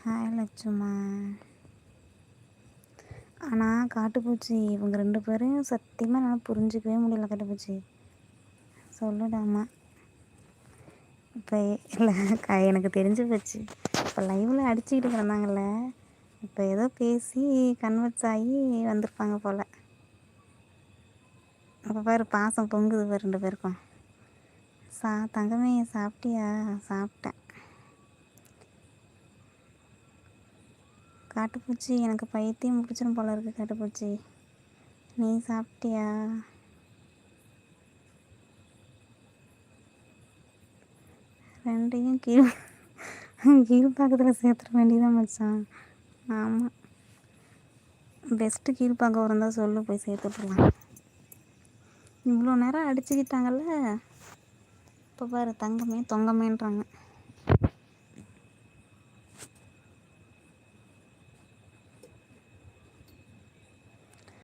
Hi லட்சுமா. ஆனால் காட்டுப்பூச்சி இவங்க 2 பேரையும் சத்தியமாக என்னால் புரிஞ்சிக்கவே முடியல. காட்டுப்பூச்சி சொல்லுடாமா. இப்போ இல்லை எனக்கு தெரிஞ்சு போச்சு. இப்போ லைவில் அடிச்சுக்கிட்டு கிடந்தாங்கல்ல, இப்போ ஏதோ பேசி கன்வெர்ட்ஸ் ஆகி வந்திருப்பாங்க போல். அப்போ பாரு பாசம் பொங்குது பாரு 2 பேருக்கும். தங்கமே சாப்பிட்டியா? சாப்பிட்டேன். காட்டுப்பூச்சி எனக்கு பைத்தியம் பிடிச்சிடும் போல இருக்குது. காட்டுப்பூச்சி நீ சாப்பிட்டியா? ரெண்டையும் கீழ்ப்பாக்கத்தில் சேர்த்துட வேண்டியதான் மச்சான். ஆமாம், பெஸ்ட்டு கீழ்ப்பாக்கம் இருந்தால் சொல்லு, போய் சேர்த்துட்ருலாம். இவ்வளோ நேரம் அடிச்சுக்கிட்டாங்கல்ல, இப்போ பாரு தங்கமே தொங்கமேன்றாங்க.